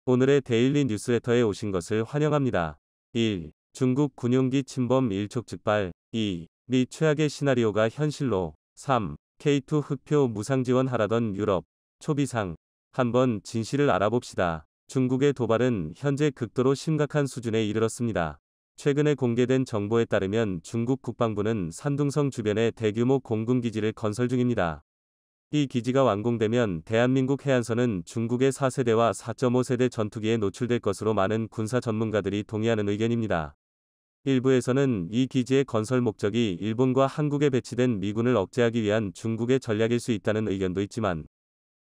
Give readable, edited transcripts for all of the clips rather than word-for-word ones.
오늘의 데일리 뉴스레터에 오신 것을 환영합니다. 1. 중국 군용기 침범 일촉즉발. 2. 미 최악의 시나리오가 현실로. 3. K2 흑표 무상 지원하라던 유럽. 초비상. 한번 진실을 알아봅시다. 중국의 도발은 현재 극도로 심각한 수준에 이르렀습니다. 최근에 공개된 정보에 따르면 중국 국방부는 산둥성 주변에 대규모 공군기지를 건설 중입니다. 이 기지가 완공되면 대한민국 해안선은 중국의 4세대와 4.5세대 전투기에 노출될 것으로 많은 군사 전문가들이 동의하는 의견입니다. 일부에서는 이 기지의 건설 목적이 일본과 한국에 배치된 미군을 억제하기 위한 중국의 전략일 수 있다는 의견도 있지만,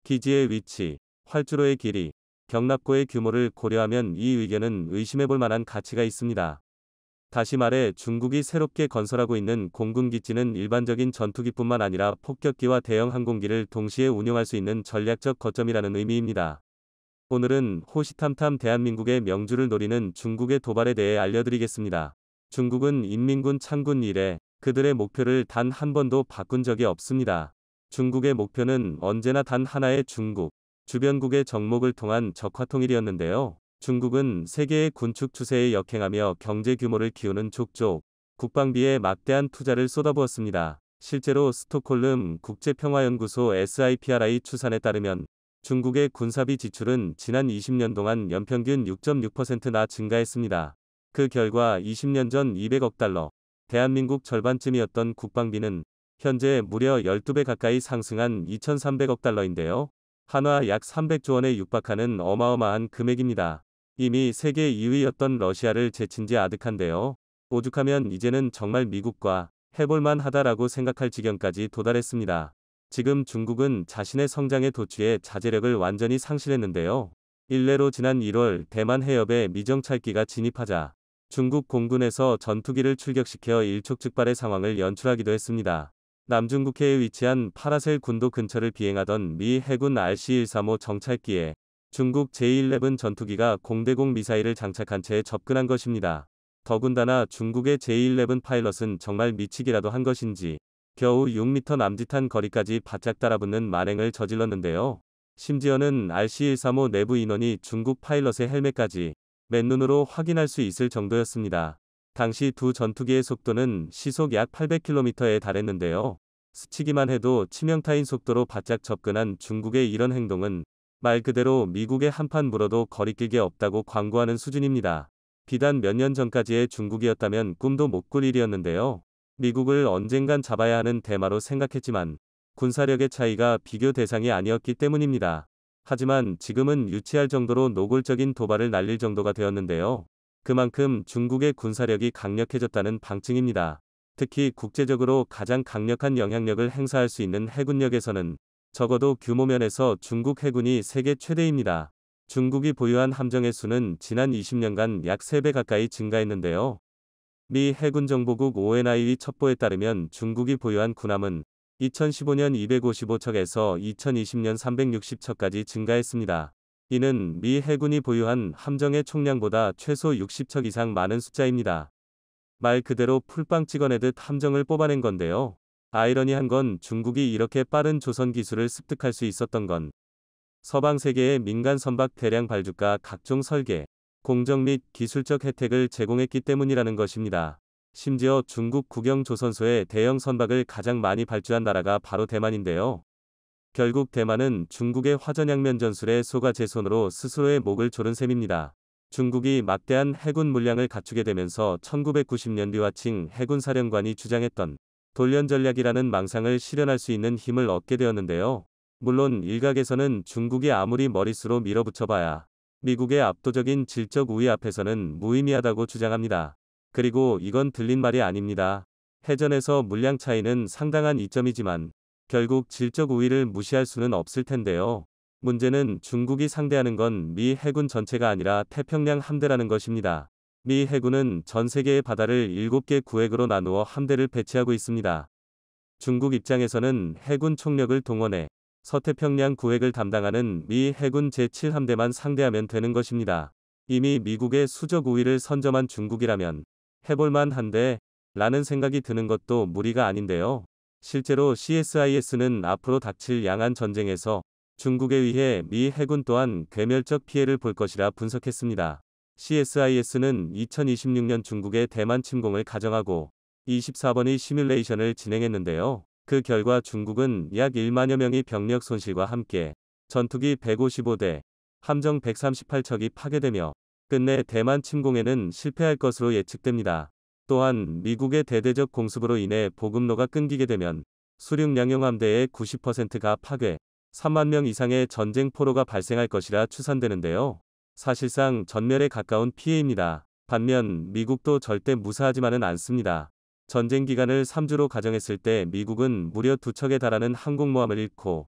기지의 위치, 활주로의 길이, 경납고의 규모를 고려하면 이 의견은 의심해볼 만한 가치가 있습니다. 다시 말해 중국이 새롭게 건설하고 있는 공군기지는 일반적인 전투기뿐만 아니라 폭격기와 대형 항공기를 동시에 운용할 수 있는 전략적 거점이라는 의미입니다. 오늘은 호시탐탐 대한민국의 명주를 노리는 중국의 도발에 대해 알려드리겠습니다. 중국은 인민군 창군 이래 그들의 목표를 단 한 번도 바꾼 적이 없습니다. 중국의 목표는 언제나 단 하나의 중국, 주변국의 정목을 통한 적화통일이었는데요. 중국은 세계의 군축 추세에 역행하며 경제 규모를 키우는 족족 국방비에 막대한 투자를 쏟아부었습니다. 실제로 스톡홀름 국제평화연구소 SIPRI 추산에 따르면 중국의 군사비 지출은 지난 20년 동안 연평균 6.6%나 증가했습니다. 그 결과 20년 전 200억 달러, 대한민국 절반쯤이었던 국방비는 현재 무려 12배 가까이 상승한 2,300억 달러인데요. 한화 약 300조 원에 육박하는 어마어마한 금액입니다. 이미 세계 2위였던 러시아를 제친 지 아득한데요. 오죽하면 이제는 정말 미국과 해볼만 하다라고 생각할 지경까지 도달했습니다. 지금 중국은 자신의 성장의 도취에 자제력을 완전히 상실했는데요. 일례로 지난 1월 대만 해협에 미정찰기가 진입하자 중국 공군에서 전투기를 출격시켜 일촉즉발의 상황을 연출하기도 했습니다. 남중국해에 위치한 파라셀 군도 근처를 비행하던 미 해군 RC-135 정찰기에 중국 J-11 전투기가 공대공 미사일을 장착한 채 접근한 것입니다. 더군다나 중국의 J-11 파일럿은 정말 미치기라도 한 것인지 겨우 6m 남짓한 거리까지 바짝 따라붙는 만행을 저질렀는데요. 심지어는 RC-135 내부 인원이 중국 파일럿의 헬멧까지 맨눈으로 확인할 수 있을 정도였습니다. 당시 두 전투기의 속도는 시속 약 800km에 달했는데요. 스치기만 해도 치명타인 속도로 바짝 접근한 중국의 이런 행동은 말 그대로 미국의 한판 물어도 거리낄 게 없다고 광고하는 수준입니다. 비단 몇 년 전까지의 중국이었다면 꿈도 못 꿀 일이었는데요. 미국을 언젠간 잡아야 하는 대마로 생각했지만 군사력의 차이가 비교 대상이 아니었기 때문입니다. 하지만 지금은 유치할 정도로 노골적인 도발을 날릴 정도가 되었는데요. 그만큼 중국의 군사력이 강력해졌다는 방증입니다. 특히 국제적으로 가장 강력한 영향력을 행사할 수 있는 해군력에서는 적어도 규모면에서 중국 해군이 세계 최대입니다. 중국이 보유한 함정의 수는 지난 20년간 약 3배 가까이 증가했는데요. 미 해군정보국 ONI의 첩보에 따르면 중국이 보유한 군함은 2015년 255척에서 2020년 360척까지 증가했습니다. 이는 미 해군이 보유한 함정의 총량보다 최소 60척 이상 많은 숫자입니다. 말 그대로 풀빵 찍어내듯 함정을 뽑아낸 건데요. 아이러니한 건 중국이 이렇게 빠른 조선 기술을 습득할 수 있었던 건 서방 세계의 민간 선박 대량 발주가 각종 설계, 공정 및 기술적 혜택을 제공했기 때문이라는 것입니다. 심지어 중국 국영조선소의 대형 선박을 가장 많이 발주한 나라가 바로 대만인데요. 결국 대만은 중국의 화전양면 전술에 속아 제 손으로 스스로의 목을 조른 셈입니다. 중국이 막대한 해군 물량을 갖추게 되면서 1990년 류아칭 해군사령관이 주장했던 돌연 전략이라는 망상을 실현할 수 있는 힘을 얻게 되었는데요. 물론 일각에서는 중국이 아무리 머릿수로 밀어붙여봐야 미국의 압도적인 질적 우위 앞에서는 무의미하다고 주장합니다. 그리고 이건 들린 말이 아닙니다. 해전에서 물량 차이는 상당한 이점이지만 결국 질적 우위를 무시할 수는 없을 텐데요. 문제는 중국이 상대하는 건 미 해군 전체가 아니라 태평양 함대라는 것입니다. 미 해군은 전 세계의 바다를 7개 구획으로 나누어 함대를 배치하고 있습니다. 중국 입장에서는 해군 총력을 동원해 서태평양 구획을 담당하는 미 해군 제7함대만 상대하면 되는 것입니다. 이미 미국의 수적 우위를 선점한 중국이라면 해볼만 한데 라는 생각이 드는 것도 무리가 아닌데요. 실제로 CSIS는 앞으로 닥칠 양안 전쟁에서 중국에 의해 미 해군 또한 괴멸적 피해를 볼 것이라 분석했습니다. CSIS는 2026년 중국의 대만 침공을 가정하고 24번의 시뮬레이션을 진행했는데요. 그 결과 중국은 약 1만여 명의 병력 손실과 함께 전투기 155대, 함정 138척이 파괴되며 끝내 대만 침공에는 실패할 것으로 예측됩니다. 또한 미국의 대대적 공습으로 인해 보급로가 끊기게 되면 수륙 양용함대의 90%가 파괴, 3만 명 이상의 전쟁 포로가 발생할 것이라 추산되는데요. 사실상 전멸에 가까운 피해입니다. 반면 미국도 절대 무사하지만은 않습니다. 전쟁 기간을 3주로 가정했을 때 미국은 무려 2척에 달하는 항공모함을 잃고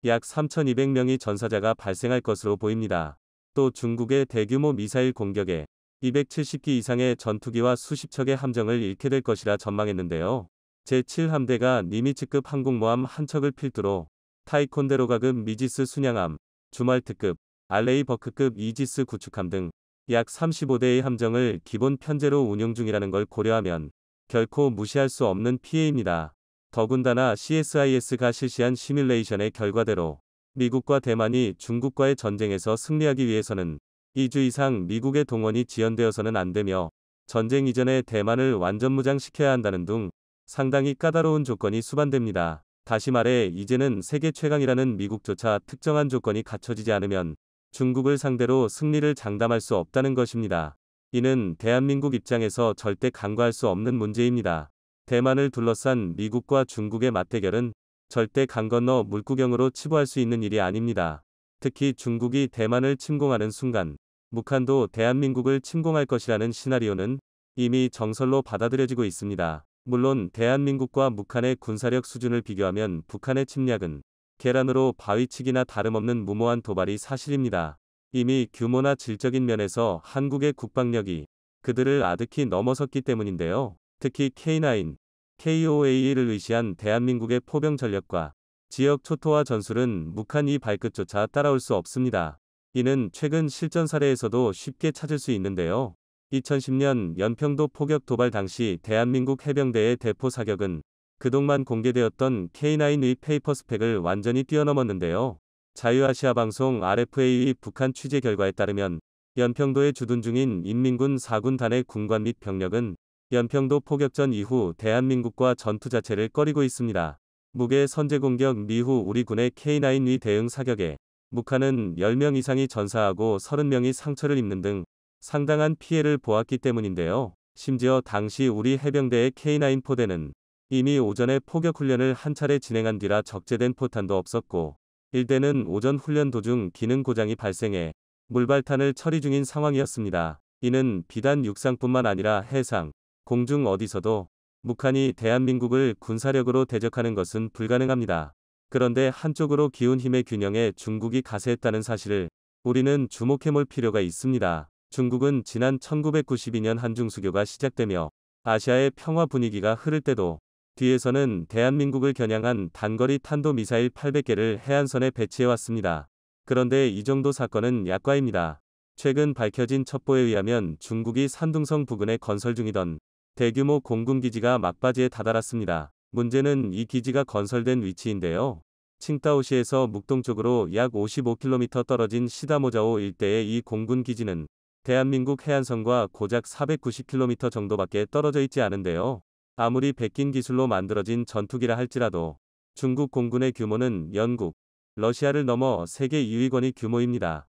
약 3,200명의 전사자가 발생할 것으로 보입니다. 또 중국의 대규모 미사일 공격에 270기 이상의 전투기와 수십 척의 함정을 잃게 될 것이라 전망했는데요. 제7함대가 니미츠급 항공모함 한 척을 필두로 타이콘데로가급 미지스 순양함, 주말특급, 알레이버크급 이지스 구축함 등 약 35대의 함정을 기본 편제로 운용 중이라는 걸 고려하면 결코 무시할 수 없는 피해입니다. 더군다나 CSIS가 실시한 시뮬레이션의 결과대로 미국과 대만이 중국과의 전쟁에서 승리하기 위해서는 2주 이상 미국의 동원이 지연되어서는 안 되며 전쟁 이전에 대만을 완전 무장시켜야 한다는 등 상당히 까다로운 조건이 수반됩니다. 다시 말해 이제는 세계 최강이라는 미국조차 특정한 조건이 갖춰지지 않으면 중국을 상대로 승리를 장담할 수 없다는 것입니다. 이는 대한민국 입장에서 절대 간과할 수 없는 문제입니다. 대만을 둘러싼 미국과 중국의 맞대결은 절대 강 건너 물구경으로 치부할 수 있는 일이 아닙니다. 특히 중국이 대만을 침공하는 순간 북한도 대한민국을 침공할 것이라는 시나리오는 이미 정설로 받아들여지고 있습니다. 물론 대한민국과 북한의 군사력 수준을 비교하면 북한의 침략은 계란으로 바위치기나 다름없는 무모한 도발이 사실입니다. 이미 규모나 질적인 면에서 한국의 국방력이 그들을 아득히 넘어섰기 때문인데요. 특히 K9, KOA를 의시한 대한민국의 포병 전력과 지역 초토화 전술은 북한 이 발끝조차 따라올 수 없습니다. 이는 최근 실전 사례에서도 쉽게 찾을 수 있는데요. 2010년 연평도 포격 도발 당시 대한민국 해병대의 대포 사격은 그동안 공개되었던 K9의 페이퍼 스펙을 완전히 뛰어넘었는데요. 자유아시아 방송 RFA의 북한 취재 결과에 따르면 연평도에 주둔 중인 인민군 4군 단의 군관 및 병력은 연평도 포격전 이후 대한민국과 전투 자체를 꺼리고 있습니다. 무게 선제 공격 미후 우리 군의 K9의 대응 사격에 북한은 10명 이상이 전사하고 30명이 상처를 입는 등 상당한 피해를 보았기 때문인데요. 심지어 당시 우리 해병대의 K9 포대는 이미 오전에 포격 훈련을 한 차례 진행한 뒤라 적재된 포탄도 없었고 일대는 오전 훈련 도중 기능 고장이 발생해 물발탄을 처리 중인 상황이었습니다. 이는 비단 육상뿐만 아니라 해상, 공중 어디서도 북한이 대한민국을 군사력으로 대적하는 것은 불가능합니다. 그런데 한쪽으로 기운 힘의 균형에 중국이 가세했다는 사실을 우리는 주목해볼 필요가 있습니다. 중국은 지난 1992년 한중수교가 시작되며 아시아의 평화 분위기가 흐를 때도 뒤에서는 대한민국을 겨냥한 단거리 탄도미사일 800개를 해안선에 배치해왔습니다. 그런데 이 정도 사건은 약과입니다. 최근 밝혀진 첩보에 의하면 중국이 산둥성 부근에 건설 중이던 대규모 공군기지가 막바지에 다다랐습니다. 문제는 이 기지가 건설된 위치인데요. 칭다오시에서 묵동쪽으로 약 55km 떨어진 시다모자오 일대의 이 공군기지는 대한민국 해안선과 고작 490km 정도밖에 떨어져 있지 않은데요. 아무리 베낀 기술로 만들어진 전투기라 할지라도 중국 공군의 규모는 영국, 러시아를 넘어 세계 2위권의 규모입니다.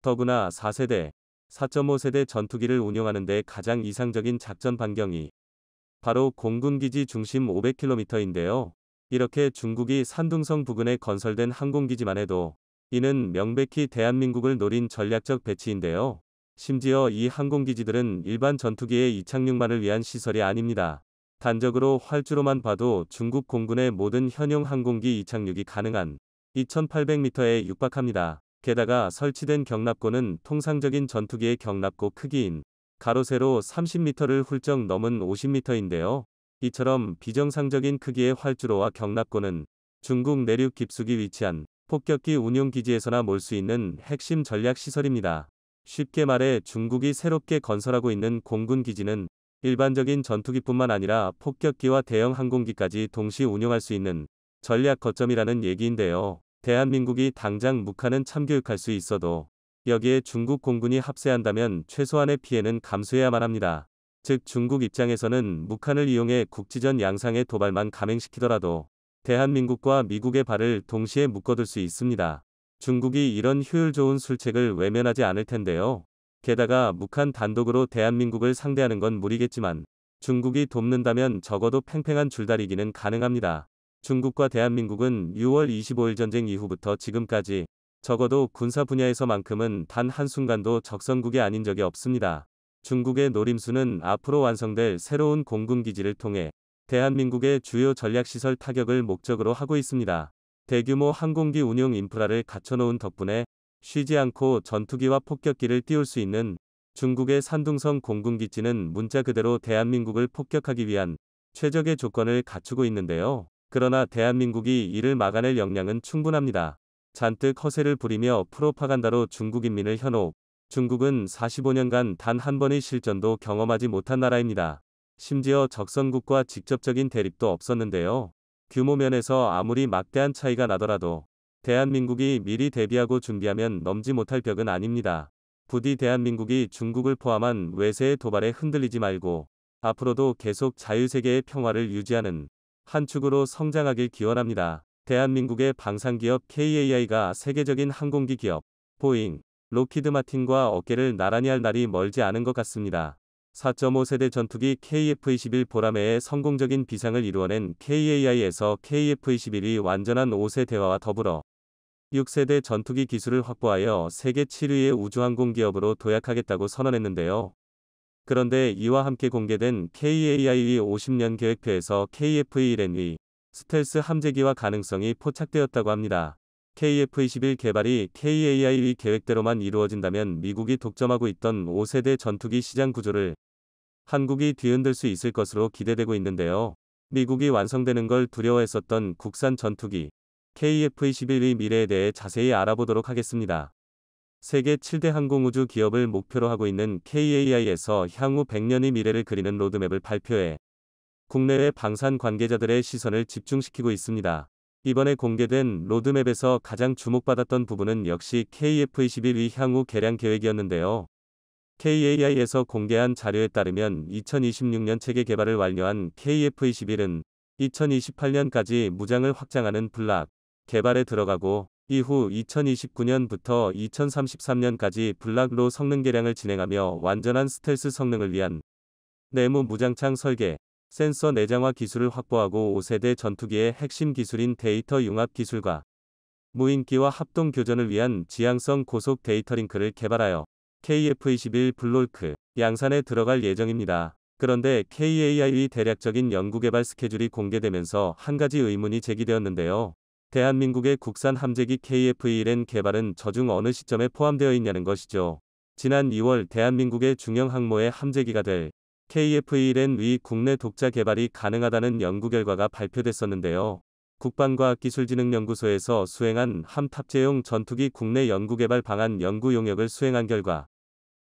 더구나 4세대, 4.5세대 전투기를 운용하는 데 가장 이상적인 작전 반경이 바로 공군기지 중심 500km인데요. 이렇게 중국이 산둥성 부근에 건설된 항공기지만 해도 이는 명백히 대한민국을 노린 전략적 배치인데요. 심지어 이 항공기지들은 일반 전투기의 이착륙만을 위한 시설이 아닙니다. 단적으로 활주로만 봐도 중국 공군의 모든 현용 항공기 이착륙이 가능한 2800m에 육박합니다. 게다가 설치된 경납고는 통상적인 전투기의 경납고 크기인 가로 세로 30m를 훌쩍 넘은 50m인데요. 이처럼 비정상적인 크기의 활주로와 경납고는 중국 내륙 깊숙이 위치한 폭격기 운용기지에서나 몰 수 있는 핵심 전략 시설입니다. 쉽게 말해 중국이 새롭게 건설하고 있는 공군기지는 일반적인 전투기뿐만 아니라 폭격기와 대형 항공기까지 동시 운용할 수 있는 전략 거점이라는 얘기인데요. 대한민국이 당장 북한은 참교육할 수 있어도 여기에 중국 공군이 합세한다면 최소한의 피해는 감수해야만 합니다. 즉 중국 입장에서는 북한을 이용해 국지전 양상의 도발만 감행시키더라도 대한민국과 미국의 발을 동시에 묶어둘 수 있습니다. 중국이 이런 효율 좋은 술책을 외면하지 않을 텐데요. 게다가 북한 단독으로 대한민국을 상대하는 건 무리겠지만 중국이 돕는다면 적어도 팽팽한 줄다리기는 가능합니다. 중국과 대한민국은 6월 25일 전쟁 이후부터 지금까지 적어도 군사 분야에서만큼은 단 한순간도 적성국이 아닌 적이 없습니다. 중국의 노림수는 앞으로 완성될 새로운 공군기지를 통해 대한민국의 주요 전략시설 타격을 목적으로 하고 있습니다. 대규모 항공기 운용 인프라를 갖춰놓은 덕분에 쉬지 않고 전투기와 폭격기를 띄울 수 있는 중국의 산둥성 공군기지는 문자 그대로 대한민국을 폭격하기 위한 최적의 조건을 갖추고 있는데요. 그러나 대한민국이 이를 막아낼 역량은 충분합니다. 잔뜩 허세를 부리며 프로파간다로 중국 인민을 현혹. 중국은 45년간 단 한 번의 실전도 경험하지 못한 나라입니다. 심지어 적성국과 직접적인 대립도 없었는데요. 규모 면에서 아무리 막대한 차이가 나더라도 대한민국이 미리 대비하고 준비하면 넘지 못할 벽은 아닙니다. 부디 대한민국이 중국을 포함한 외세의 도발에 흔들리지 말고 앞으로도 계속 자유세계의 평화를 유지하는 한 축으로 성장하길 기원합니다. 대한민국의 방산기업 KAI가 세계적인 항공기 기업 보잉, 로키드 마틴과 어깨를 나란히 할 날이 멀지 않은 것 같습니다. 4.5세대 전투기 KF-21 보라매의 성공적인 비상을 이루어낸 KAI에서 KF-21이 완전한 5세 대화와 더불어 6세대 전투기 기술을 확보하여 세계 7위의 우주항공 기업으로 도약하겠다고 선언했는데요. 그런데 이와 함께 공개된 KAI의 50년 계획표에서 KF-21의 스텔스 함재기화 가능성이 포착되었다고 합니다. KF-21 개발이 KAI의 계획대로만 이루어진다면 미국이 독점하고 있던 5세대 전투기 시장 구조를 한국이 뒤흔들 수 있을 것으로 기대되고 있는데요. 미국이 완성되는 걸 두려워했었던 국산 전투기 KF-21의 미래에 대해 자세히 알아보도록 하겠습니다. 세계 7대 항공우주 기업을 목표로 하고 있는 KAI에서 향후 100년의 미래를 그리는 로드맵을 발표해 국내외 방산 관계자들의 시선을 집중시키고 있습니다. 이번에 공개된 로드맵에서 가장 주목받았던 부분은 역시 KF-21의 향후 개량 계획이었는데요. KAI에서 공개한 자료에 따르면 2026년 체계 개발을 완료한 KF-21은 2028년까지 무장을 확장하는 블락 개발에 들어가고 이후 2029년부터 2033년까지 블락로 성능 개량을 진행하며 완전한 스텔스 성능을 위한 내무 무장창 설계, 센서 내장화 기술을 확보하고 5세대 전투기의 핵심 기술인 데이터 융합 기술과 무인기와 합동 교전을 위한 지향성 고속 데이터 링크를 개발하여 KF-21 블롤크 양산에 들어갈 예정입니다. 그런데 KAI의 대략적인 연구개발 스케줄이 공개되면서 한 가지 의문이 제기되었는데요. 대한민국의 국산 함재기 KF-21 개발은 저중 어느 시점에 포함되어 있냐는 것이죠. 지난 2월 대한민국의 중형 항모의 함재기가 될 KF-21의 국내 독자 개발이 가능하다는 연구 결과가 발표됐었는데요. 국방과학기술진흥연구소에서 수행한 함 탑재용 전투기 국내 연구개발 방안 연구 용역을 수행한 결과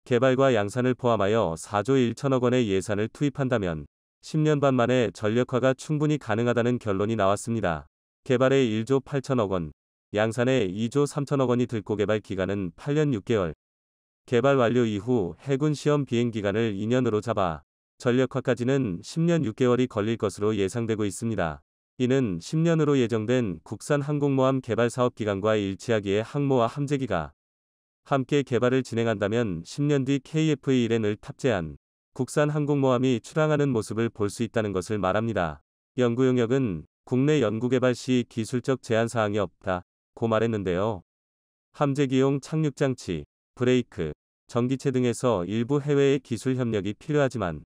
개발과 양산을 포함하여 4조 1천억 원의 예산을 투입한다면 10년 반 만에 전력화가 충분히 가능하다는 결론이 나왔습니다. 개발에 1조 8천억 원, 양산에 2조 3천억 원이 들고 개발 기간은 8년 6개월. 개발 완료 이후 해군 시험 비행 기간을 2년으로 잡아 전력화까지는 10년 6개월이 걸릴 것으로 예상되고 있습니다. 이는 10년으로 예정된 국산 항공모함 개발 사업 기간과 일치하기에 항모와 함재기가 함께 개발을 진행한다면 10년 뒤 KF-21을 탑재한 국산 항공모함이 출항하는 모습을 볼 수 있다는 것을 말합니다. 연구 용역은 국내 연구개발 시 기술적 제한 사항이 없다고 말했는데요. 함재기용 착륙장치, 브레이크, 전기체 등에서 일부 해외의 기술 협력이 필요하지만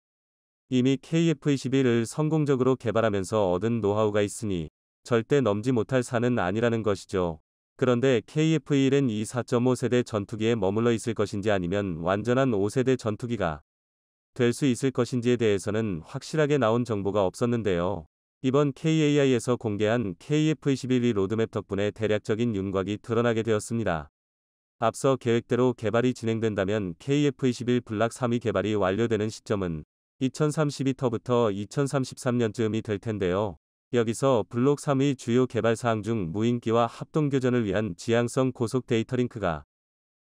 이미 KF-21을 성공적으로 개발하면서 얻은 노하우가 있으니 절대 넘지 못할 산은 아니라는 것이죠. 그런데 KF-21은 이 4.5세대 전투기에 머물러 있을 것인지 아니면 완전한 5세대 전투기가 될 수 있을 것인지에 대해서는 확실하게 나온 정보가 없었는데요. 이번 KAI에서 공개한 KF-21의 로드맵 덕분에 대략적인 윤곽이 드러나게 되었습니다. 앞서 계획대로 개발이 진행된다면 KF-21 블락 3이 개발이 완료되는 시점은 2032터부터 2033년쯤이 될 텐데요. 여기서 블록 3의 주요 개발 사항 중 무인기와 합동교전을 위한 지향성 고속 데이터 링크가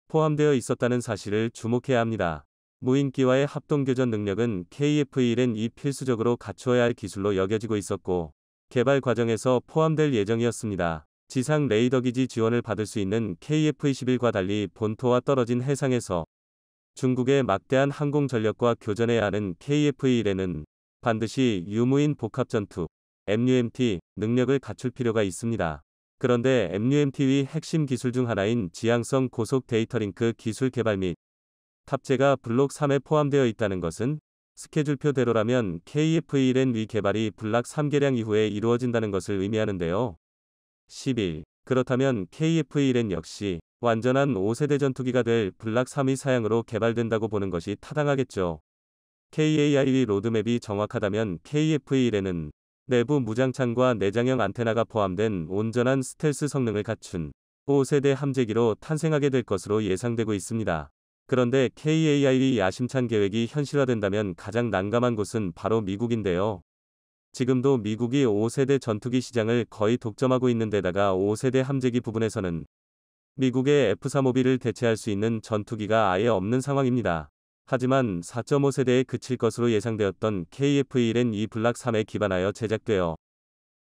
포함되어 있었다는 사실을 주목해야 합니다. 무인기와의 합동교전 능력은 KF-1엔 필수적으로 갖추어야 할 기술로 여겨지고 있었고, 개발 과정에서 포함될 예정이었습니다. 지상 레이더 기지 지원을 받을 수 있는 KF-21과 달리 본토와 떨어진 해상에서 중국의 막대한 항공 전력과 교전해야 하는 KF-1에는 반드시 유무인 복합 전투 MUMT 능력을 갖출 필요가 있습니다. 그런데 MUMT의 핵심 기술 중 하나인 지향성 고속 데이터 링크 기술 개발 및 탑재가 블록 3에 포함되어 있다는 것은 스케줄표대로라면 KF-1N 위 개발이 블록 3 개량 이후에 이루어진다는 것을 의미하는데요. 11. 그렇다면 KF-1N 역시 완전한 5세대 전투기가 될 블록 3의 사양으로 개발된다고 보는 것이 타당하겠죠. KAI의 로드맵이 정확하다면 KF-1N은 내부 무장창과 내장형 안테나가 포함된 온전한 스텔스 성능을 갖춘 5세대 함재기로 탄생하게 될 것으로 예상되고 있습니다. 그런데 KAI의 야심찬 계획이 현실화된다면 가장 난감한 곳은 바로 미국인데요. 지금도 미국이 5세대 전투기 시장을 거의 독점하고 있는 데다가 5세대 함재기 부분에서는 미국의 F-35B를 대체할 수 있는 전투기가 아예 없는 상황입니다. 하지만 4.5세대에 그칠 것으로 예상되었던 KF-1N 블록 3에 기반하여 제작되어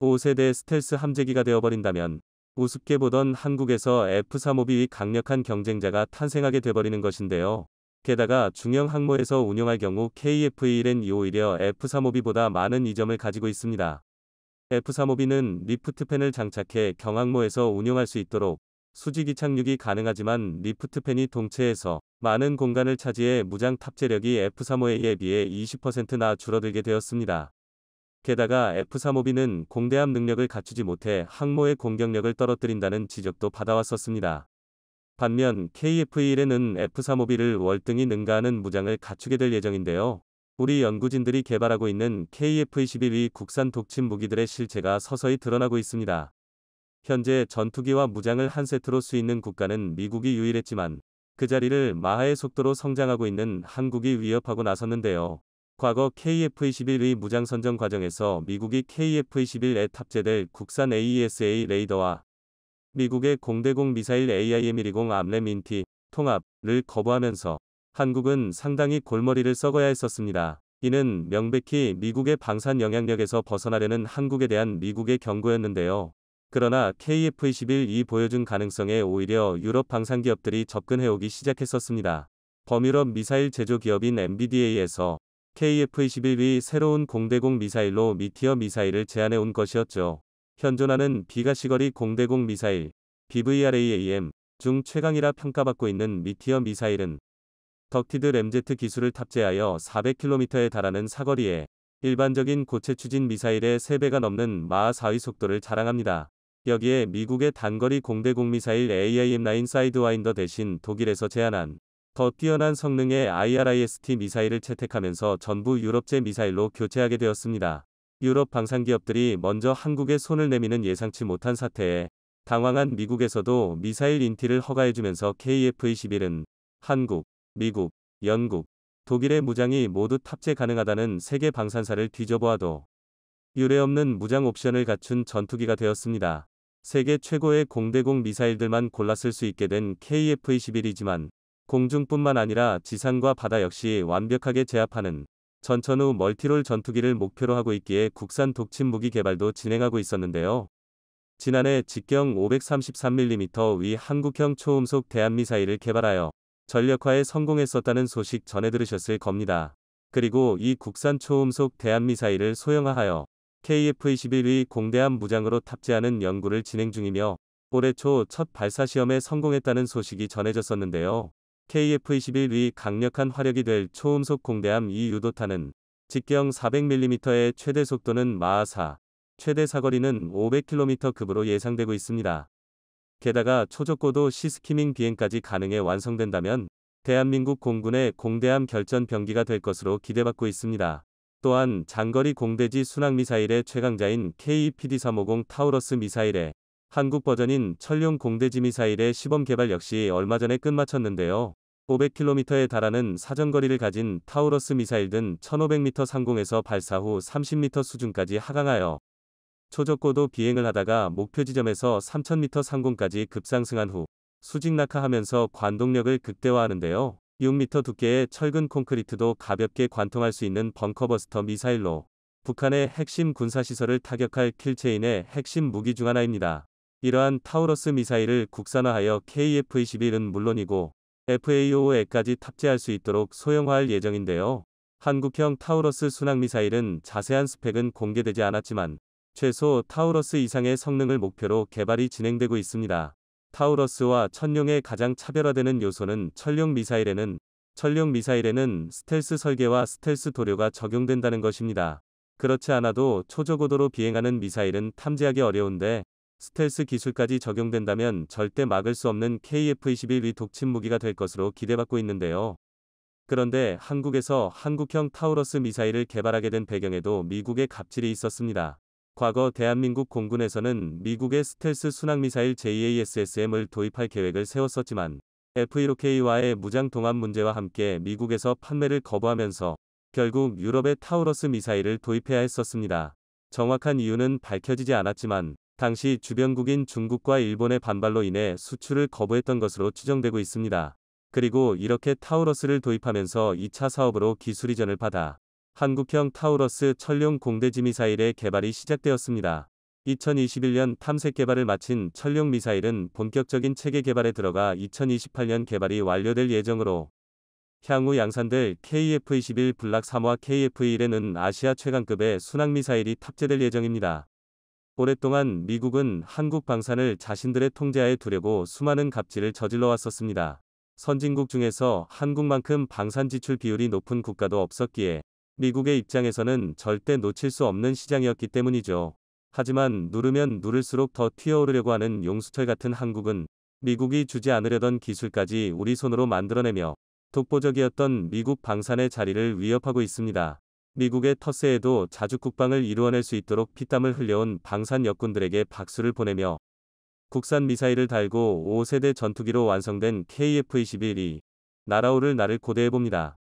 5세대 스텔스 함재기가 되어버린다면 우습게 보던 한국에서 F-35B의 강력한 경쟁자가 탄생하게 돼버리는 것인데요. 게다가 중형 항모에서 운용할 경우 KF-1N이 오히려 F-35B보다 많은 이점을 가지고 있습니다. F-35B는 리프트팬을 장착해 경항모에서 운용할 수 있도록 수직이 착륙이 가능하지만 리프트팬이 동체에서 많은 공간을 차지해 무장 탑재력이 F-35A에 비해 20%나 줄어들게 되었습니다. 게다가 F-35B는 공대함 능력을 갖추지 못해 항모의 공격력을 떨어뜨린다는 지적도 받아왔었습니다. 반면 KF-1N은 F-35B를 월등히 능가하는 무장을 갖추게 될 예정인데요. 우리 연구진들이 개발하고 있는 KF-21의 국산 독침 무기들의 실체가 서서히 드러나고 있습니다. 현재 전투기와 무장을 한 세트로 수 있는 국가는 미국이 유일했지만 그 자리를 마하의 속도로 성장하고 있는 한국이 위협하고 나섰는데요. 과거 KF-21의 무장 선정 과정에서 미국이 KF-21에 탑재될 국산 AESA 레이더와 미국의 공대공 미사일 AIM-120 암램 인티 통합을 거부하면서 한국은 상당히 골머리를 썩어야 했었습니다. 이는 명백히 미국의 방산 영향력에서 벗어나려는 한국에 대한 미국의 경고였는데요. 그러나 KF-21이 보여준 가능성에 오히려 유럽 방산 기업들이 접근해오기 시작했었습니다. 범유럽 미사일 제조 기업인 MBDA에서 KF-21의 새로운 공대공 미사일로 미티어 미사일을 제안해온 것이었죠. 현존하는 비가시거리 공대공 미사일 BVRAAM 중 최강이라 평가받고 있는 미티어 미사일은 덕티드 램제트 기술을 탑재하여 400km에 달하는 사거리에 일반적인 고체 추진 미사일의 3배가 넘는 마하 4의 속도를 자랑합니다. 여기에 미국의 단거리 공대공 미사일 AIM-9 사이드와인더 대신 독일에서 제안한 더 뛰어난 성능의 IRIS-T 미사일을 채택하면서 전부 유럽제 미사일로 교체하게 되었습니다. 유럽 방산기업들이 먼저 한국에 손을 내미는 예상치 못한 사태에 당황한 미국에서도 미사일 인티를 허가해주면서 KF-21은 한국, 미국, 영국, 독일의 무장이 모두 탑재 가능하다는 세계 방산사를 뒤져보아도 유례없는 무장 옵션을 갖춘 전투기가 되었습니다. 세계 최고의 공대공 미사일들만 골라 쓸 수 있게 된 KF-21이지만 공중뿐만 아니라 지상과 바다 역시 완벽하게 제압하는 전천후 멀티롤 전투기를 목표로 하고 있기에 국산 독침 무기 개발도 진행하고 있었는데요. 지난해 직경 533mm 위 한국형 초음속 대함미사일을 개발하여 전력화에 성공했었다는 소식 전해 들으셨을 겁니다. 그리고 이 국산 초음속 대함미사일을 소형화하여 KF-21의 공대함 무장으로 탑재하는 연구를 진행 중이며 올해 초 첫 발사 시험에 성공했다는 소식이 전해졌었는데요. KF-21의 강력한 화력이 될 초음속 공대함 이 유도탄은 직경 400mm의 최대 속도는 마하 4, 최대 사거리는 500km급으로 예상되고 있습니다. 게다가 초저고도 시스키밍 비행까지 가능해 완성된다면 대한민국 공군의 공대함 결전 병기가 될 것으로 기대받고 있습니다. 또한 장거리 공대지 순항미사일의 최강자인 KPD-350 타우러스 미사일의 한국 버전인 천룡 공대지 미사일의 시범 개발 역시 얼마 전에 끝마쳤는데요. 500km에 달하는 사정거리를 가진 타우러스 미사일 등 1500m 상공에서 발사 후 30m 수준까지 하강하여 초저고도 비행을 하다가 목표 지점에서 3000m 상공까지 급상승한 후 수직 낙하하면서 관동력을 극대화하는데요. 6m 두께의 철근 콘크리트도 가볍게 관통할 수 있는 벙커버스터 미사일로 북한의 핵심 군사시설을 타격할 킬체인의 핵심 무기 중 하나입니다. 이러한 타우러스 미사일을 국산화하여 KF-21은 물론이고 FAO에까지 탑재할 수 있도록 소형화할 예정인데요. 한국형 타우러스 순항미사일은 자세한 스펙은 공개되지 않았지만 최소 타우러스 이상의 성능을 목표로 개발이 진행되고 있습니다. 타우러스와 천룡의 가장 차별화되는 요소는 천룡 미사일에는 스텔스 설계와 스텔스 도료가 적용된다는 것입니다. 그렇지 않아도 초저고도로 비행하는 미사일은 탐지하기 어려운데 스텔스 기술까지 적용된다면 절대 막을 수 없는 KF-21위 독침 무기가 될 것으로 기대받고 있는데요. 그런데 한국에서 한국형 타우러스 미사일을 개발하게 된 배경에도 미국의 갑질이 있었습니다. 과거 대한민국 공군에서는 미국의 스텔스 순항미사일 JASSM을 도입할 계획을 세웠었지만 F-15K와의 무장 동합 문제와 함께 미국에서 판매를 거부하면서 결국 유럽의 타우러스 미사일을 도입해야 했었습니다. 정확한 이유는 밝혀지지 않았지만 당시 주변국인 중국과 일본의 반발로 인해 수출을 거부했던 것으로 추정되고 있습니다. 그리고 이렇게 타우러스를 도입하면서 2차 사업으로 기술 이전을 받아 한국형 타우러스 천룡 공대지 미사일의 개발이 시작되었습니다. 2021년 탐색 개발을 마친 천룡 미사일은 본격적인 체계 개발에 들어가 2028년 개발이 완료될 예정으로 향후 양산될 KF-21 블락 3화 KF-1에는 아시아 최강급의 순항미사일이 탑재될 예정입니다. 오랫동안 미국은 한국 방산을 자신들의 통제하에 두려고 수많은 갑질을 저질러 왔었습니다. 선진국 중에서 한국만큼 방산 지출 비율이 높은 국가도 없었기에 미국의 입장에서는 절대 놓칠 수 없는 시장이었기 때문이죠. 하지만 누르면 누를수록 더 튀어오르려고 하는 용수철 같은 한국은 미국이 주지 않으려던 기술까지 우리 손으로 만들어내며 독보적이었던 미국 방산의 자리를 위협하고 있습니다. 미국의 텃세에도 자주 국방을 이루어낼 수 있도록 피땀을 흘려온 방산 역군들에게 박수를 보내며 국산 미사일을 달고 5세대 전투기로 완성된 KF-21이 날아오를 날을 고대해봅니다.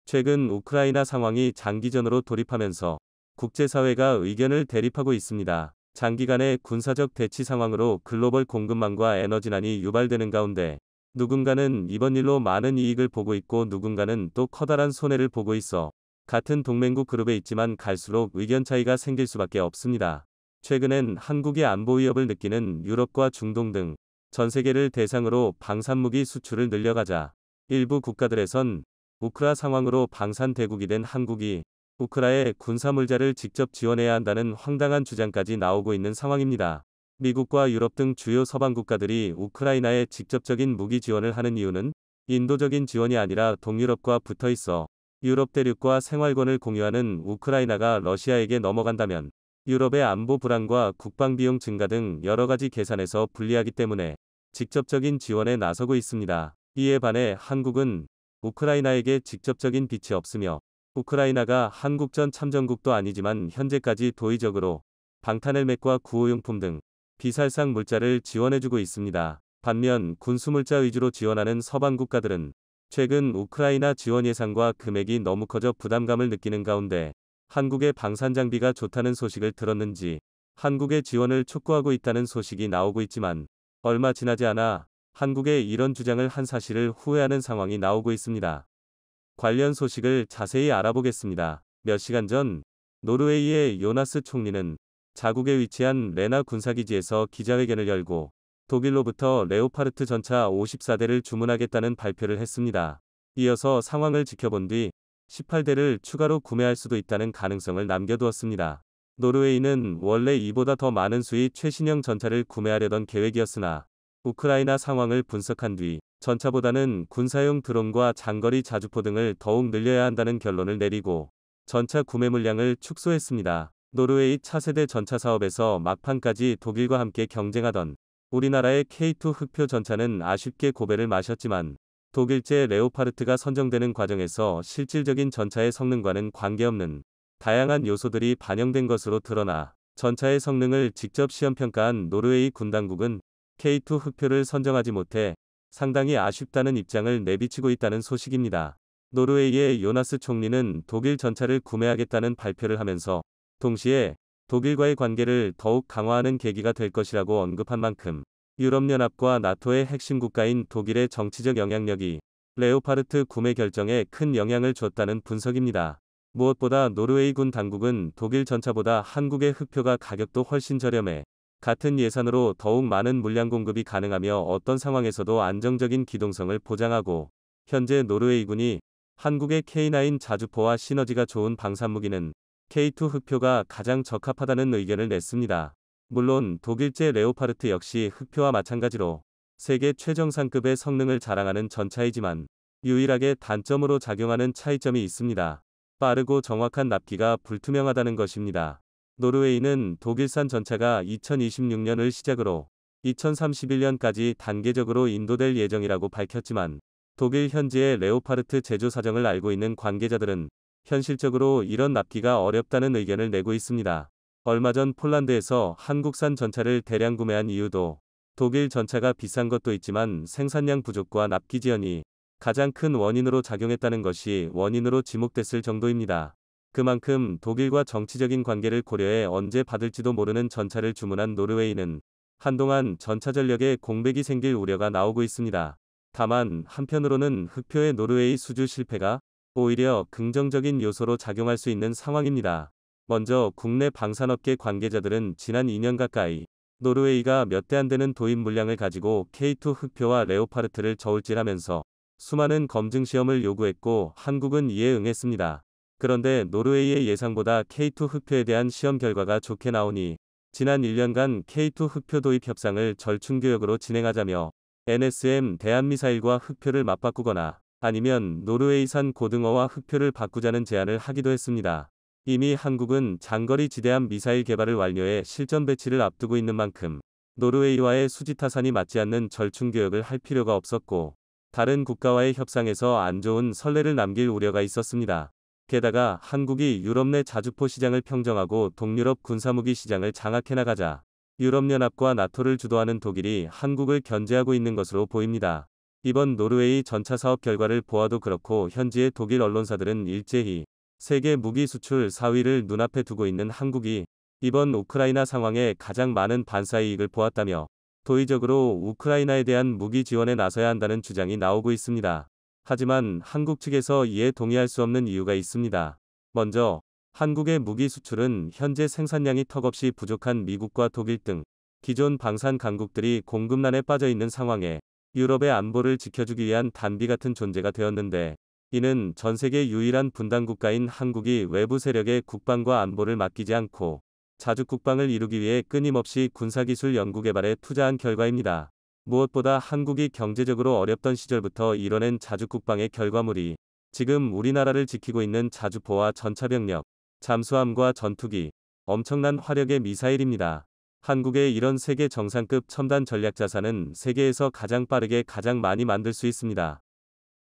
최근 우크라이나 상황이 장기전으로 돌입하면서 국제사회가 의견을 대립하고 있습니다. 장기간의 군사적 대치 상황으로 글로벌 공급망과 에너지난이 유발되는 가운데 누군가는 이번 일로 많은 이익을 보고 있고 누군가는 또 커다란 손해를 보고 있어 같은 동맹국 그룹에 있지만 갈수록 의견 차이가 생길 수밖에 없습니다. 최근엔 한국의 안보 위협을 느끼는 유럽과 중동 등 전 세계를 대상으로 방산무기 수출을 늘려가자 일부 국가들에선 우크라 상황으로 방산 대국이 된 한국이 우크라의 군사물자를 직접 지원해야 한다는 황당한 주장까지 나오고 있는 상황입니다. 미국과 유럽 등 주요 서방 국가들이 우크라이나에 직접적인 무기 지원을 하는 이유는 인도적인 지원이 아니라 동유럽과 붙어 있어 유럽 대륙과 생활권을 공유하는 우크라이나가 러시아에게 넘어간다면 유럽의 안보 불안과 국방비용 증가 등 여러 가지 계산에서 불리하기 때문에 직접적인 지원에 나서고 있습니다. 이에 반해 한국은 우크라이나에게 직접적인 빚이 없으며 우크라이나가 한국전 참전국도 아니지만 현재까지 도의적으로 방탄헬멧과 구호용품 등 비살상 물자를 지원해주고 있습니다. 반면 군수물자 위주로 지원하는 서방 국가들은 최근 우크라이나 지원 예산과 금액이 너무 커져 부담감을 느끼는 가운데 한국의 방산 장비가 좋다는 소식을 들었는지 한국의 지원을 촉구하고 있다는 소식이 나오고 있지만 얼마 지나지 않아 한국의 이런 주장을 한 사실을 후회하는 상황이 나오고 있습니다. 관련 소식을 자세히 알아보겠습니다. 몇 시간 전 노르웨이의 요나스 총리는 자국에 위치한 레나 군사기지에서 기자회견을 열고 독일로부터 레오파르트 전차 54대를 주문하겠다는 발표를 했습니다. 이어서 상황을 지켜본 뒤 18대를 추가로 구매할 수도 있다는 가능성을 남겨두었습니다. 노르웨이는 원래 이보다 더 많은 수의 최신형 전차를 구매하려던 계획이었으나 우크라이나 상황을 분석한 뒤 전차보다는 군사용 드론과 장거리 자주포 등을 더욱 늘려야 한다는 결론을 내리고 전차 구매 물량을 축소했습니다. 노르웨이 차세대 전차 사업에서 막판까지 독일과 함께 경쟁하던 우리나라의 K2 흑표 전차는 아쉽게 고배를 마셨지만 독일제 레오파르트가 선정되는 과정에서 실질적인 전차의 성능과는 관계없는 다양한 요소들이 반영된 것으로 드러나 전차의 성능을 직접 시험평가한 노르웨이 군당국은 K2 흑표를 선정하지 못해 상당히 아쉽다는 입장을 내비치고 있다는 소식입니다. 노르웨이의 요나스 총리는 독일 전차를 구매하겠다는 발표를 하면서 동시에 독일과의 관계를 더욱 강화하는 계기가 될 것이라고 언급한 만큼 유럽연합과 나토의 핵심 국가인 독일의 정치적 영향력이 레오파르트 구매 결정에 큰 영향을 줬다는 분석입니다. 무엇보다 노르웨이군 당국은 독일 전차보다 한국의 흑표가 가격도 훨씬 저렴해 같은 예산으로 더욱 많은 물량 공급이 가능하며 어떤 상황에서도 안정적인 기동성을 보장하고, 현재 노르웨이군이 한국의 K9 자주포와 시너지가 좋은 방산무기는 K2 흑표가 가장 적합하다는 의견을 냈습니다. 물론 독일제 레오파르트 역시 흑표와 마찬가지로 세계 최정상급의 성능을 자랑하는 전차이지만 유일하게 단점으로 작용하는 차이점이 있습니다. 빠르고 정확한 납기가 불투명하다는 것입니다. 노르웨이는 독일산 전차가 2026년을 시작으로 2031년까지 단계적으로 인도될 예정이라고 밝혔지만, 독일 현지의 레오파르트 제조 사정을 알고 있는 관계자들은 현실적으로 이런 납기가 어렵다는 의견을 내고 있습니다. 얼마 전 폴란드에서 한국산 전차를 대량 구매한 이유도 독일 전차가 비싼 것도 있지만 생산량 부족과 납기 지연이 가장 큰 원인으로 작용했다는 것이 원인으로 지목됐을 정도입니다. 그만큼 독일과 정치적인 관계를 고려해 언제 받을지도 모르는 전차를 주문한 노르웨이는 한동안 전차 전력에 공백이 생길 우려가 나오고 있습니다. 다만 한편으로는 흑표의 노르웨이 수주 실패가 오히려 긍정적인 요소로 작용할 수 있는 상황입니다. 먼저 국내 방산업계 관계자들은 지난 2년 가까이 노르웨이가 몇 대 안 되는 도입 물량을 가지고 K2 흑표와 레오파르트를 저울질하면서 수많은 검증 시험을 요구했고 한국은 이에 응했습니다. 그런데 노르웨이의 예상보다 K2 흑표에 대한 시험 결과가 좋게 나오니 지난 1년간 K2 흑표 도입 협상을 절충교역으로 진행하자며 NSM 대한미사일과 흑표를 맞바꾸거나 아니면 노르웨이산 고등어와 흑표를 바꾸자는 제안을 하기도 했습니다. 이미 한국은 장거리 지대함 미사일 개발을 완료해 실전 배치를 앞두고 있는 만큼 노르웨이와의 수지타산이 맞지 않는 절충교역을 할 필요가 없었고, 다른 국가와의 협상에서 안 좋은 선례를 남길 우려가 있었습니다. 게다가 한국이 유럽 내 자주포 시장을 평정하고 동유럽 군사무기 시장을 장악해 나가자 유럽연합과 나토를 주도하는 독일이 한국을 견제하고 있는 것으로 보입니다. 이번 노르웨이 전차 사업 결과를 보아도 그렇고 현지의 독일 언론사들은 일제히 세계 무기 수출 4위를 눈앞에 두고 있는 한국이 이번 우크라이나 상황에 가장 많은 반사 이익을 보았다며 도의적으로 우크라이나에 대한 무기 지원에 나서야 한다는 주장이 나오고 있습니다. 하지만 한국 측에서 이에 동의할 수 없는 이유가 있습니다. 먼저 한국의 무기 수출은 현재 생산량이 턱없이 부족한 미국과 독일 등 기존 방산 강국들이 공급난에 빠져 있는 상황에 유럽의 안보를 지켜주기 위한 단비 같은 존재가 되었는데, 이는 전 세계 유일한 분단 국가인 한국이 외부 세력의 국방과 안보를 맡기지 않고 자주 국방을 이루기 위해 끊임없이 군사기술 연구개발에 투자한 결과입니다. 무엇보다 한국이 경제적으로 어렵던 시절부터 이뤄낸 자주국방의 결과물이 지금 우리나라를 지키고 있는 자주포와 전차병력, 잠수함과 전투기, 엄청난 화력의 미사일입니다. 한국의 이런 세계 정상급 첨단 전략 자산은 세계에서 가장 빠르게 가장 많이 만들 수 있습니다.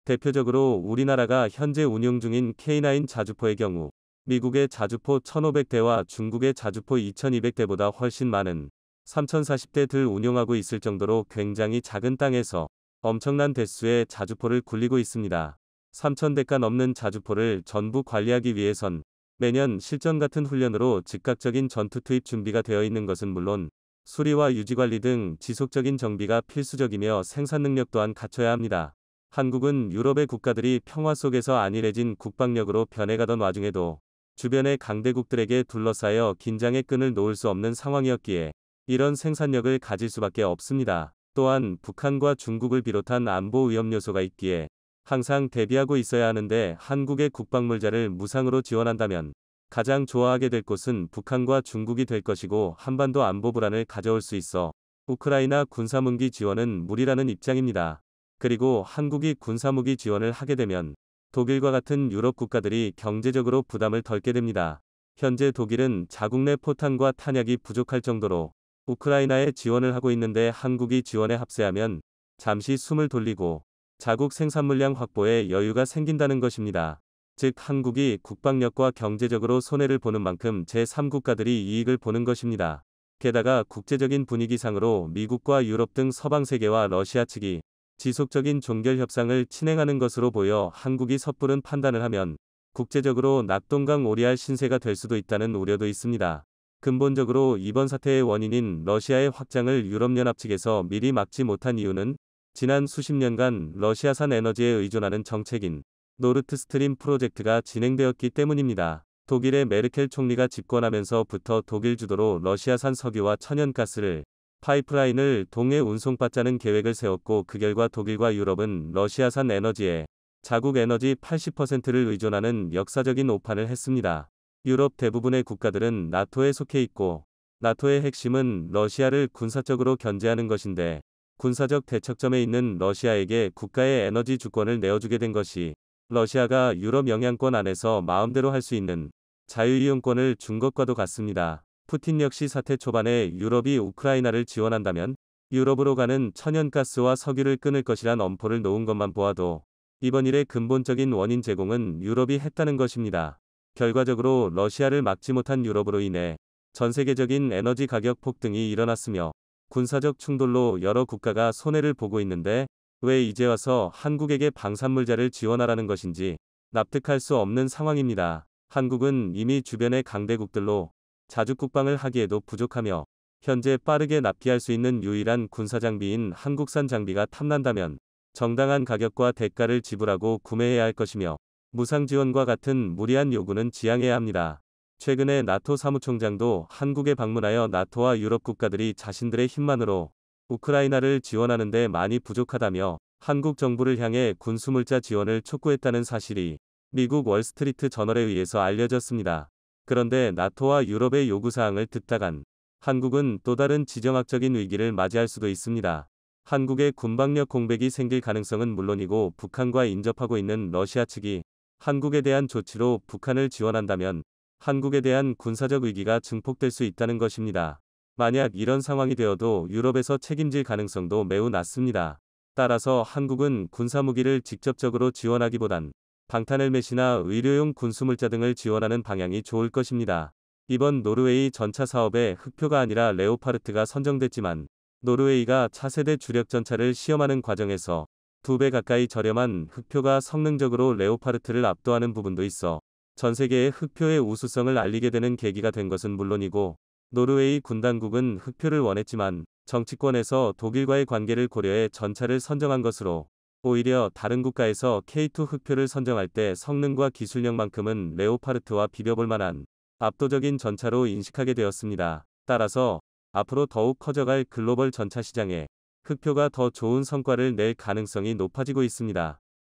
대표적으로 우리나라가 현재 운용 중인 K9 자주포의 경우 미국의 자주포 1500대와 중국의 자주포 2200대보다 훨씬 많은 3040대들 운용하고 있을 정도로 굉장히 작은 땅에서 엄청난 대수의 자주포를 굴리고 있습니다. 3000대가 넘는 자주포를 전부 관리하기 위해선 매년 실전 같은 훈련으로 즉각적인 전투 투입 준비가 되어 있는 것은 물론 수리와 유지관리 등 지속적인 정비가 필수적이며 생산 능력 또한 갖춰야 합니다. 한국은 유럽의 국가들이 평화 속에서 안일해진 국방력으로 변해가던 와중에도 주변의 강대국들에게 둘러싸여 긴장의 끈을 놓을 수 없는 상황이었기에 이런 생산력을 가질 수밖에 없습니다. 또한 북한과 중국을 비롯한 안보 위험 요소가 있기에 항상 대비하고 있어야 하는데, 한국의 국방물자를 무상으로 지원한다면 가장 좋아하게 될 곳은 북한과 중국이 될 것이고 한반도 안보 불안을 가져올 수 있어 우크라이나 군사무기 지원은 무리라는 입장입니다. 그리고 한국이 군사무기 지원을 하게 되면 독일과 같은 유럽 국가들이 경제적으로 부담을 덜게 됩니다. 현재 독일은 자국 내 포탄과 탄약이 부족할 정도로 우크라이나에 지원을 하고 있는데, 한국이 지원에 합세하면 잠시 숨을 돌리고 자국 생산 물량 확보에 여유가 생긴다는 것입니다. 즉 한국이 국방력과 경제적으로 손해를 보는 만큼 제3국가들이 이익을 보는 것입니다. 게다가 국제적인 분위기상으로 미국과 유럽 등 서방 세계와 러시아 측이 지속적인 종결 협상을 진행하는 것으로 보여 한국이 섣부른 판단을 하면 국제적으로 낙동강 오리알 신세가 될 수도 있다는 우려도 있습니다. 근본적으로 이번 사태의 원인인 러시아의 확장을 유럽연합 측에서 미리 막지 못한 이유는 지난 수십 년간 러시아산 에너지에 의존하는 정책인 노르트스트림 프로젝트가 진행되었기 때문입니다. 독일의 메르켈 총리가 집권하면서부터 독일 주도로 러시아산 석유와 천연가스를 파이프라인을 동해 운송받자는 계획을 세웠고 그 결과 독일과 유럽은 러시아산 에너지에 자국 에너지 80%를 의존하는 역사적인 오판을 했습니다. 유럽 대부분의 국가들은 나토에 속해 있고 나토의 핵심은 러시아를 군사적으로 견제하는 것인데 군사적 대척점에 있는 러시아에게 국가의 에너지 주권을 내어주게 된 것이 러시아가 유럽 영향권 안에서 마음대로 할 수 있는 자유이용권을 준 것과도 같습니다. 푸틴 역시 사태 초반에 유럽이 우크라이나를 지원한다면 유럽으로 가는 천연가스와 석유를 끊을 것이란 엄포를 놓은 것만 보아도 이번 일의 근본적인 원인 제공은 유럽이 했다는 것입니다. 결과적으로 러시아를 막지 못한 유럽으로 인해 전 세계적인 에너지 가격 폭등이 일어났으며 군사적 충돌로 여러 국가가 손해를 보고 있는데 왜 이제 와서 한국에게 방산물자를 지원하라는 것인지 납득할 수 없는 상황입니다. 한국은 이미 주변의 강대국들로 자주 국방을 하기에도 부족하며 현재 빠르게 납기할 수 있는 유일한 군사장비인 한국산 장비가 탐난다면 정당한 가격과 대가를 지불하고 구매해야 할 것이며 무상지원과 같은 무리한 요구는 지양해야 합니다. 최근에 나토 사무총장도 한국에 방문하여 나토와 유럽 국가들이 자신들의 힘만으로 우크라이나를 지원하는 데 많이 부족하다며 한국 정부를 향해 군수물자 지원을 촉구했다는 사실이 미국 월스트리트 저널에 의해서 알려졌습니다. 그런데 나토와 유럽의 요구사항을 듣다간 한국은 또 다른 지정학적인 위기를 맞이할 수도 있습니다. 한국의 군방력 공백이 생길 가능성은 물론이고 북한과 인접하고 있는 러시아 측이 한국에 대한 조치로 북한을 지원한다면 한국에 대한 군사적 위기가 증폭될 수 있다는 것입니다. 만약 이런 상황이 되어도 유럽에서 책임질 가능성도 매우 낮습니다. 따라서 한국은 군사무기를 직접적으로 지원하기보단 방탄헬멧이나 의료용 군수물자 등을 지원하는 방향이 좋을 것입니다. 이번 노르웨이 전차 사업에 흑표가 아니라 레오파르트가 선정됐지만 노르웨이가 차세대 주력 전차를 시험하는 과정에서 2배 가까이 저렴한 흑표가 성능적으로 레오파르트를 압도하는 부분도 있어 전 세계에 흑표의 우수성을 알리게 되는 계기가 된 것은 물론이고 노르웨이 군당국은 흑표를 원했지만 정치권에서 독일과의 관계를 고려해 전차를 선정한 것으로 오히려 다른 국가에서 K2 흑표를 선정할 때 성능과 기술력만큼은 레오파르트와 비벼볼 만한 압도적인 전차로 인식하게 되었습니다. 따라서 앞으로 더욱 커져갈 글로벌 전차 시장에 흑표가 더 좋은 성과를 낼 가능성이 높아지고 있습니다.